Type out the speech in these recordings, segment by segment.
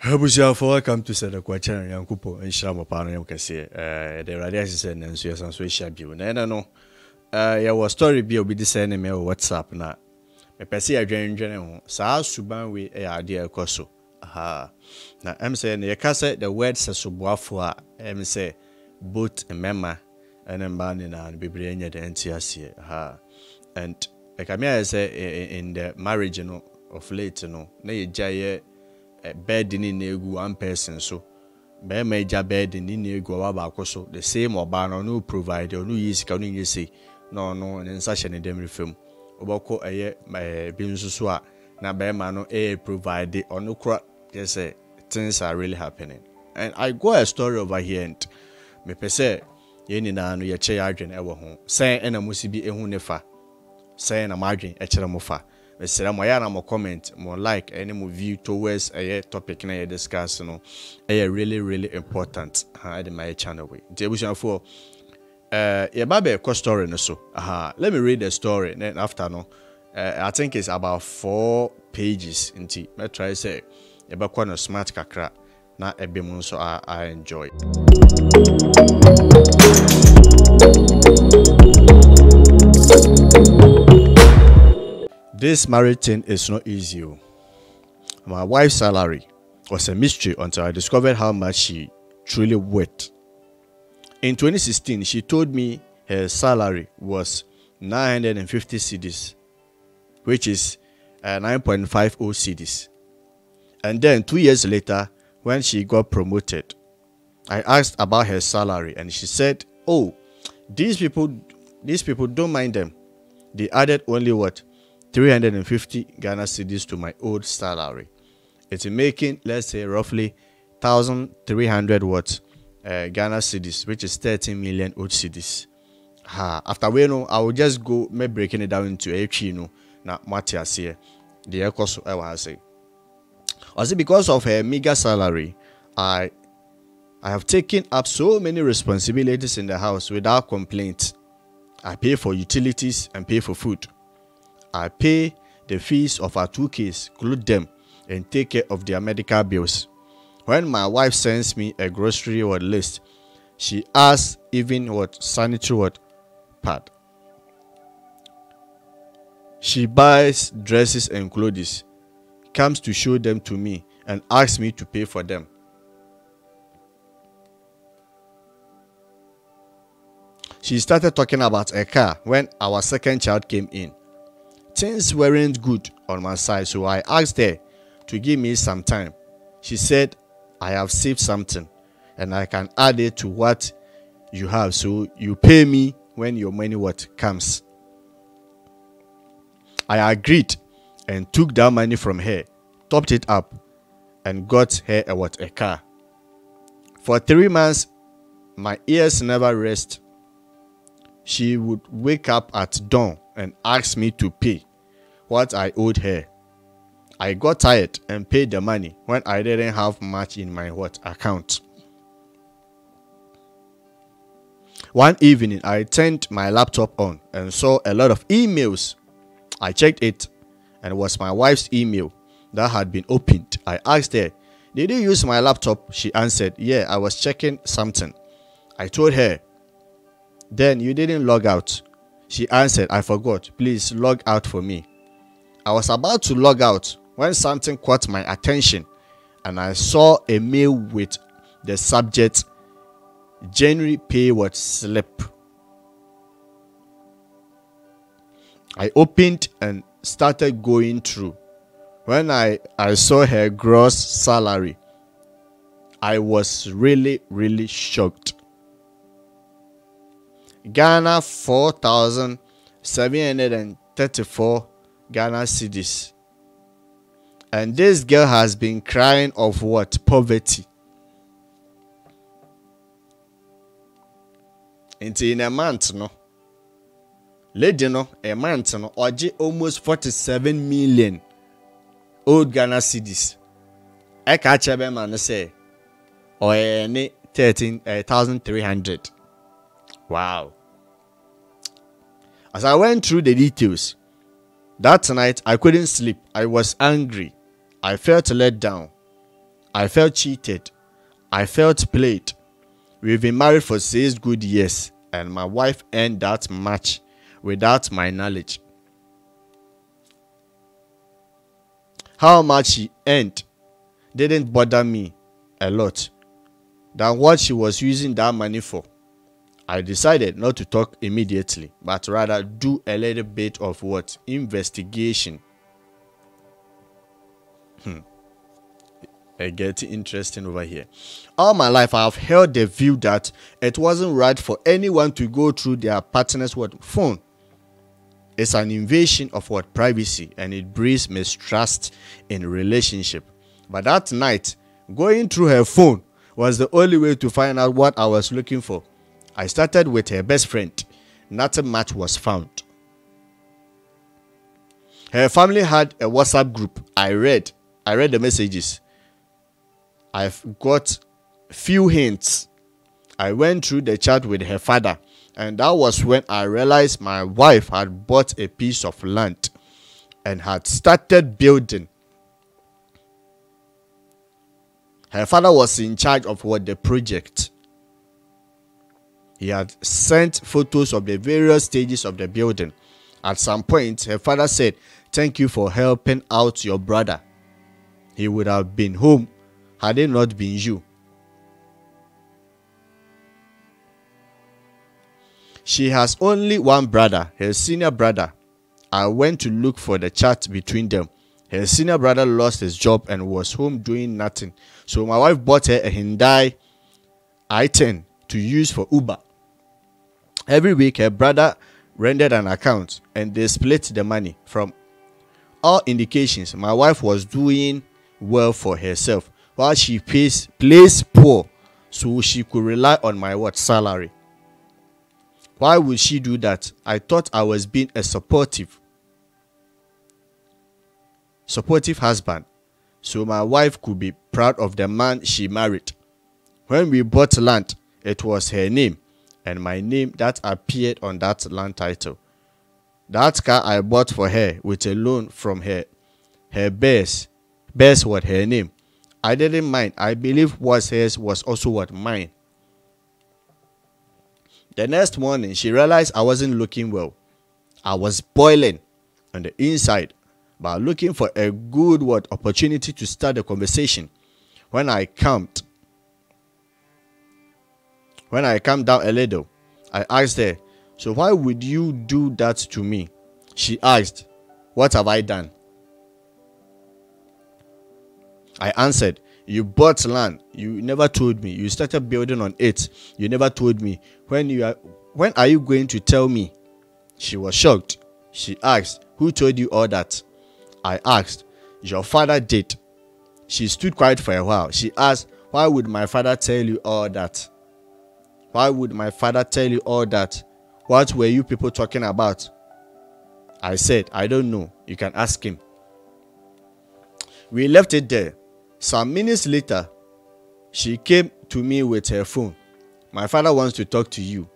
Abusiafo, welcome to Seth Ekow channel. Yankupo enshira mopano yam kese. The radio say na nso yasan so ehia bio. Na no. Ya was story bi obi di say na me WhatsApp na. Me pese ya dwendwene ho. Saa suban we ya ade ekoso. Aha. Na em say na yeka say the word sesoboafo a em say both mema and mba ni na bebre anya de entiase. Aha. And like I say in the marriage no of late no na ye jaye bed in egu one person so be major bed in egu waba so the same oba no provide no use ka no yesi no en sashe ne dem refem obako eye bi nsusu a na be ma no provide ono kra just say things are really happening. And I got a story over here and me pese ye ni na no ye che ya adwen e wo ho sen na musibi ehu ne fa sen na madwen e kire mo fa. Mr. Moyana, more comment, more like, any more view towards a topic na discuss. No, a really important. In my channel way. Debution for baby a story no so. Let me read the story. Then after no, I think it's about 4 pages. Inti, me try say a no smart kakra na ebimun so I enjoy. This marriage thing is not easy. My wife's salary was a mystery until I discovered how much she truly worth. In 2016, she told me her salary was 950 cedis, which is 9.50 cedis. And then 2 years later, when she got promoted, I asked about her salary and she said, "Oh, these people don't mind them. They added only what? 350 Ghana cedis to my old salary. It's making, let's say, roughly 1,300 Ghana cedis, which is 13 million old cedis. After we know, I will just go me breaking it down into a chino na Matias here. The echoes I was say. Also, because of her meager salary, I have taken up so many responsibilities in the house without complaint. I pay for utilities and pay for food. I pay the fees of our 2 kids, clothe them, and take care of their medical bills. When my wife sends me a grocery list, she asks even sanitary pad. She buys dresses and clothes, comes to show them to me, and asks me to pay for them. She started talking about a car when our second child came in. Things weren't good on my side, so I asked her to give me some time. She said, "I have saved something and I can add it to what you have, so you pay me when your money comes." I agreed and took that money from her, topped it up, and got her a car. For 3 months, my ears never rest. She would wake up at dawn and asked me to pay what I owed her. I got tired and paid the money when I didn't have much in my account. One evening, I turned my laptop on and saw a lot of emails. I checked it and it was my wife's email that had been opened. I asked her, "Did you use my laptop?" She answered, "Yeah, I was checking something." I told her, "Then you didn't log out?" She answered, "I forgot. Please log out for me." I was about to log out when something caught my attention and I saw a mail with the subject January pay slip. I opened and started going through. When I saw her gross salary, I was really shocked. Ghana 4,734 Ghana cedis. And this girl has been crying of poverty. In a month, no. Lady, no, a month, no, oji almost 47 million old Ghana cedis. I catch a man say, or any 13,300. Wow. As I went through the details, that night I couldn't sleep. I was angry. I felt let down. I felt cheated. I felt played. We've been married for 6 good years, and my wife earned that much without my knowledge. How much she earned didn't bother me a lot than what she was using that money for. I decided not to talk immediately, but rather do a little bit of what? Investigation. It gets interesting over here. All my life, I have held the view that it wasn't right for anyone to go through their partner's phone. It's an invasion of privacy, and it breeds mistrust in relationship. But that night, going through her phone was the only way to find out what I was looking for. I started with her best friend. Nothing much was found. Her family had a WhatsApp group. I read the messages. I've got few hints. I went through the chat with her father, and that was when I realized my wife had bought a piece of land and had started building. Her father was in charge of the project. He had sent photos of the various stages of the building. At some point, her father said, "Thank you for helping out your brother. He would have been home had it not been you." She has only one brother, her senior brother. I went to look for the chat between them. Her senior brother lost his job and was home doing nothing. So my wife bought her a Hyundai i10 to use for Uber. Every week, her brother rendered an account and they split the money. From all indications, my wife was doing well for herself while she plays poor so she could rely on my salary. Why would she do that? I thought I was being a supportive husband, so my wife could be proud of the man she married. When we bought land, it was her name and my name that appeared on that land title. That car I bought for her with a loan from her bears her name. I didn't mind. I believe what hers was also mine. The next morning, she realized I wasn't looking well. I was boiling on the inside, but looking for a good opportunity to start the conversation. When I calmed down a little, I asked her, "So why would you do that to me?" She asked, "What have I done?" I answered, "You bought land. You never told me. You started building on it. You never told me. When are you going to tell me?" She was shocked. She asked, "Who told you all that?" I asked, "Your father did." She stood quiet for a while. She asked, "Why would my father tell you all that?" Why would my father tell you all that? What were you people talking about? I said, "I don't know. You can ask him." We left it there. Some minutes later, she came to me with her phone. "My father wants to talk to you."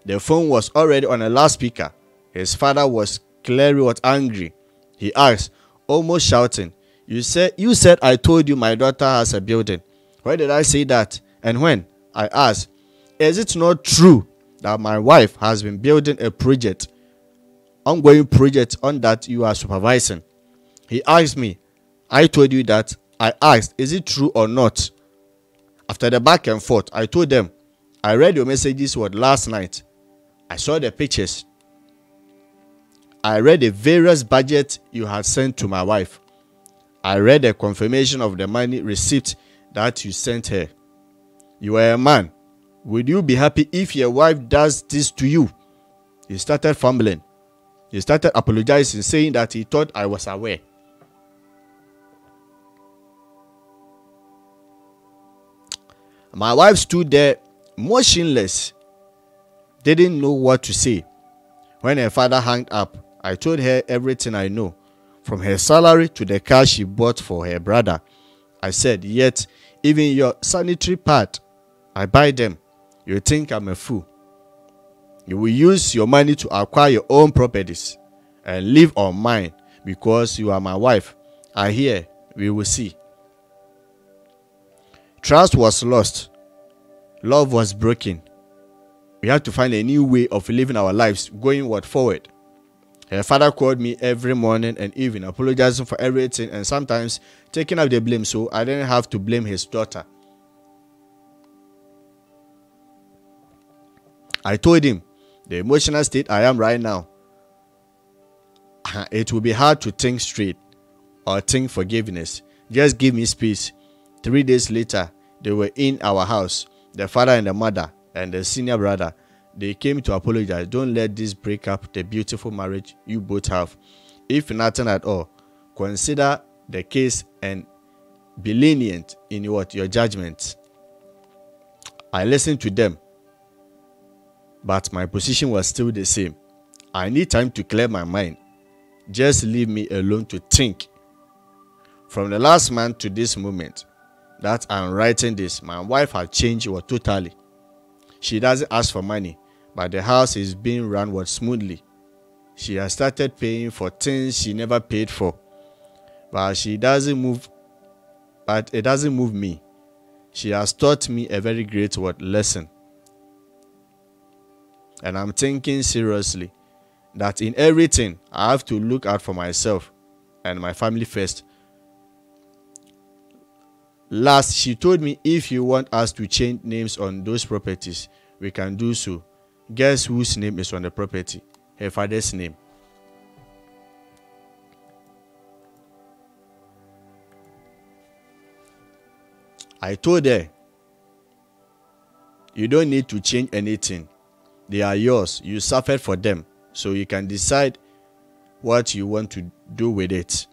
The phone was already on a loudspeaker. His father was clearly angry. He asked, almost shouting, You said I told you my daughter has a building. Why did I say that? And when?" I asked, "Is it not true that my wife has been building a ongoing project on that you are supervising?" He asked me, "I told you that." I asked, "Is it true or not?" After the back and forth, I told them, "I read your messages last night. I saw the pictures. I read the various budgets you had sent to my wife. I read the confirmation of the money receipt that you sent her. You are a man. Would you be happy if your wife does this to you?" He started fumbling. He started apologizing, saying that he thought I was aware. My wife stood there motionless, didn't know what to say. When her father hung up, I told her everything I know, from her salary to the car she bought for her brother. I said, "Yet, even your sanitary pad, I buy them. You think I'm a fool. You will use your money to acquire your own properties and live on mine because you are my wife. I hear, we will see." Trust was lost. Love was broken. We had to find a new way of living our lives, going forward. Her father called me every morning and evening, apologizing for everything and sometimes taking up the blame so I didn't have to blame his daughter. I told him, the emotional state I am right now, it will be hard to think straight or think forgiveness. Just give me space. 3 days later, they were in our house, the father and the mother and the senior brother. They came to apologize. Don't let this break up the beautiful marriage you both have. If nothing at all, consider the case and be lenient in your judgment. I listened to them, but my position was still the same. I need time to clear my mind. Just leave me alone to think. From the last month to this moment that I'm writing this, my wife has changed totally. She doesn't ask for money, but the house is being run smoothly. She has started paying for things she never paid for. But it doesn't move me. She has taught me a very great lesson. And I'm thinking seriously that in everything, I have to look out for myself and my family first. Last, she told me if you want us to change names on those properties, we can do so. Guess whose name is on the property? Her father's name. I told her, you don't need to change anything. They are yours. You suffered for them, so you can decide what you want to do with it.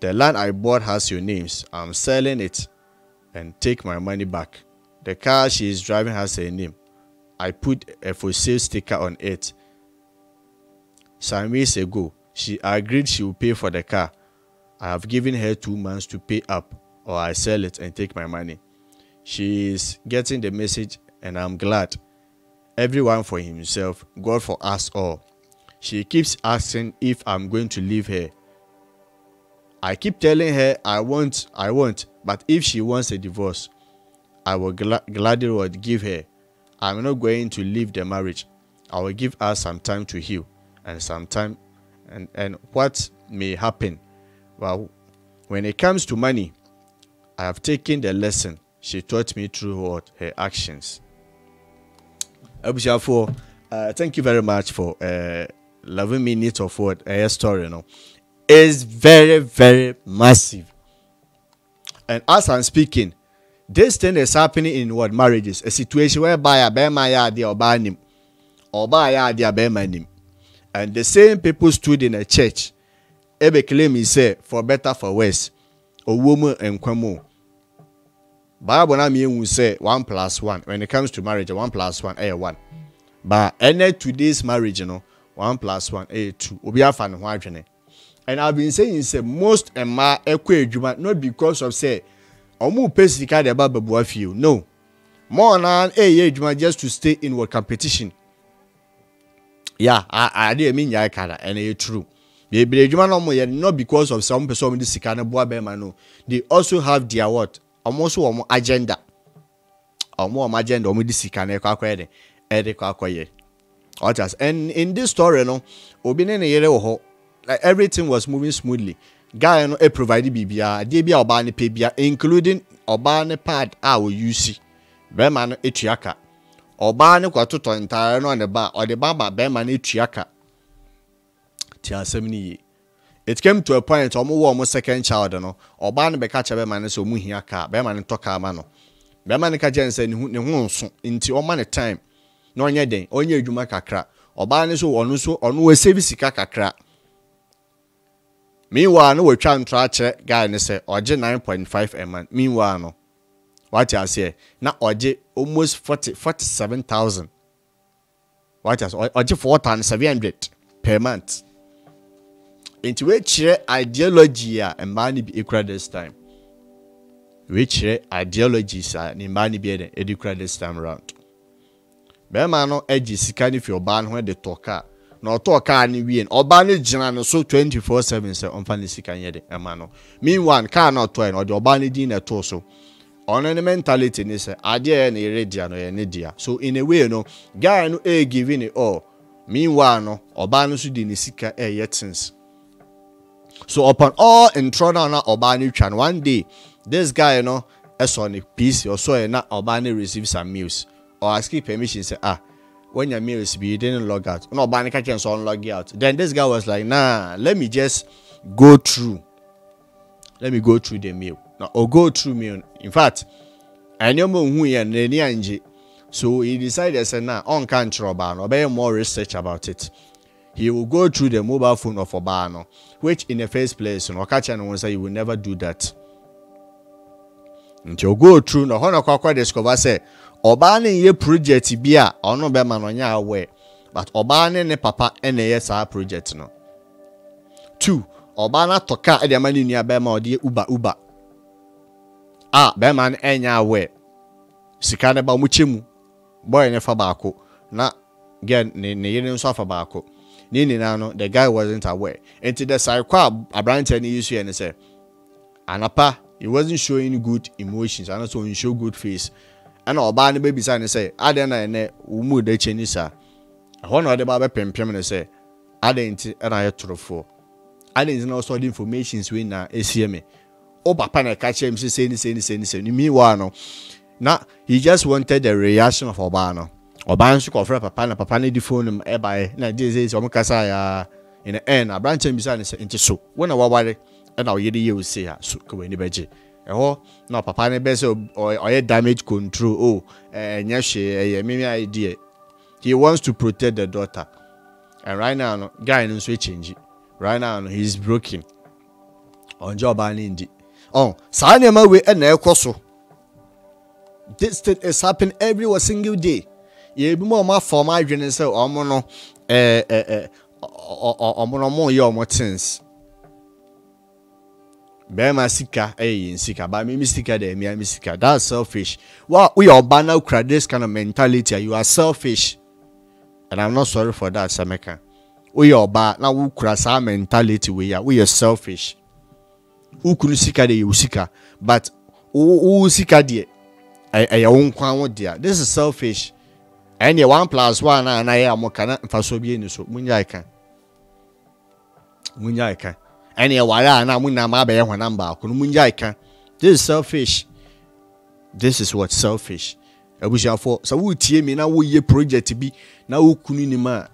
The land I bought has your names. I'm selling it and take my money back. The car she is driving has her name. I put a for sale sticker on it. Some years ago, she agreed she will pay for the car. I have given her 2 months to pay up, or I sell it and take my money. She is getting the message and I'm glad. Everyone for himself, God for us all. She keeps asking if I'm going to leave her. I keep telling her I won't, but if she wants a divorce, I will gladly give her. I'm not going to leave the marriage. I will give her some time to heal and some time and what may happen. Well, when it comes to money, I have taken the lesson she taught me through her actions. Thank you very much for 11 minutes of her story. It's very, very massive. And as I'm speaking, this thing is happening in marriages, a situation whereby a bema ya di obanim, oba ya di abemanim, and the same people stood in a church. Ebe claim he say for better for worse, a woman and kwamo. Bible na me will say 1 + 1. When it comes to marriage, 1 + 1 1. But any today's marriage, 1 + 1 2. Obi afan ho adwene. And I've been saying say most ema ekwe adwuma not because of say omu pesika de babu afio. No. More than adwuma just to stay in competition. Yeah, I dey mean ya kana and it's true. They be adwuma no mo not because of some person with sika na boa be ma no. They also have their what? Almost one agenda. Almost agenda omu di sika na kwakwede. And in this story, obi ne yere wo, like everything was moving smoothly. Guy provided bibia, dey bia oba ne pebia, including oba ne pad a wo use. Be ma no etuaka. Oba ne kwatoto ntare no ne ba, o de baba be ma no etuaka. Ti asem ni. It came to a point omo second child oba ne be ka che be ma ne so mu hia ka, be ma ne toka ma no. Be ma ne ka jense ne hu nso, nti o ma ne time. No onye den onye adwuma kakra oba ne so onu we service kakra. Meanwhile no we twa ntra che guy ne say oje 9.5 a month. Meanwhile no what you say na oje almost 47,000. What you say oje 4,700 per month. Into which ideology and money be equal this time. Which ideologies are ni money be equal this time around. Bema no eji sika ni fi oba no de toka na otoka ni wie oba no gina no so 24/7 say on fa ni sika nye de ema no meanwhile car na to no de oba ni din na to so on any mentality ni say ade na iradia no ye ne dia. So in a way no guy no giving it all. Meanwhile no oba no so di ne sika things. So upon all intro na oba no twan one day this guy no on a piece or so na oba no receive some meals or ask permission say when your meals be you didn't log out. No oba no catch so log out. Then this guy was like, nah, let me just go through. Let me go through the meal. Now, or go through meal. In fact, I know who you so he decided, say, nah, on can't or be more research about it. He will go through the mobile phone of Obano, which in the first place, no catch and say you will never do that. Until go through no honor kwakwa discover say Obano ye project bia or no be man onya aware, but Obano ne papa ene yes our project no. 2. Obana toka e de mani nua be ma ode uba be man enya awe sika ne ba mu chemu boy ne fa baako na gen ne yene nso afa baako ni na no the guy wasn't aware into the cycle abrante ne issue and say anapa he wasn't showing good emotions and also show good face and oba ne baby say say ade na ne umu de chenisa ho na ode ba be pempem ne say ade nti na ye torofo. I didn't know all the information we na ACM. Oh, papa na catch him say. Meanwhile, no. Now he just wanted the reaction of Obano. Obano should offer papa need the phone him by na this is omukasa ya in the end. A branch him beside say into so. When I worry, and now you say so go any beje. No papa ne be or damage control. Nyashe me idea. He wants to protect the daughter. And right now, no guy no switch change. Right now, he's broken. On job and indie. Sign him away and so. This thing is happening every single day. You be more for my journey, so mono more your things. Bema sika, sika, but me sika de me sika. That's selfish. Well, we are banner crowd this kind of mentality. You are selfish. And I'm not sorry for that, Sameka. We are bad now. We cross our mentality. We are selfish. Who could sika de you sika, but who sika de I won't count dear. This is selfish. And 1+1 and I am kana for so be so munyaika. And ya wala na munna ma be ho number kunu munyaika. This is selfish. This is what selfish. Abusha for so we tie me na wo ye project bi na wo kunu ni ma.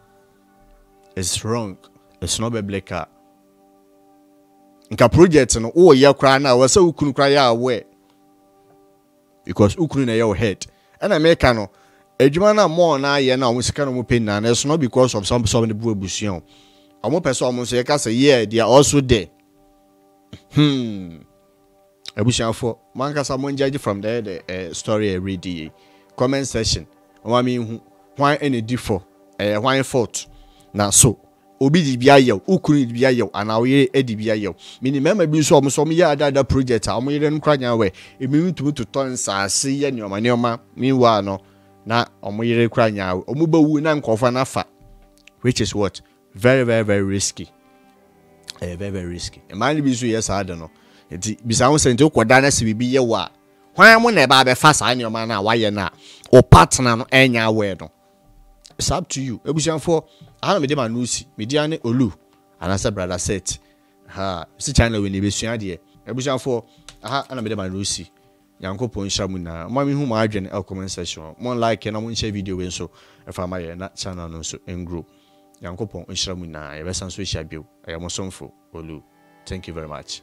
It's wrong. It's not biblical. Nka project no wo ye kra na wo say ukunu kra ya aware. Because ukunu na your head. And I make no adwuma na more na ye na wo sika no mo pay na it's not because of some the buabusion. Amo person mo say ka say yeah they are also there. Abusian for man ka some judge from there the story I read comment section. O mean why any differ why fault. Na so obi di bia yew ukunu di bia yew ana we edi bia yew mini mema bi so omo so me ya ada project omo yere nkra nya we emi ntumu to ton saase ye neoma meanwhile no na omo yere nkra nya we omo ba wu na nkofa na fa which is what very very very risky very very risky e man bi so yes ada no enti bisa won sente koda na se bibi ye wa hwan mo na ba be fa sa neoma na wa ye na o partner no enya we no. It's up to you. Ebusian for I me dey manusi, mediane olu, and I said brother Seth. Si channel we ni besua de. Ebusian for ana me dey manusi. Yankopon shamu na. Mo mi hu ma adwene e comment section. Mo like na mo share video we so e fa ma ye na channel no so en grow. Yankopon shamu na e be san so share bio. E mo somfo olu. Thank you very much.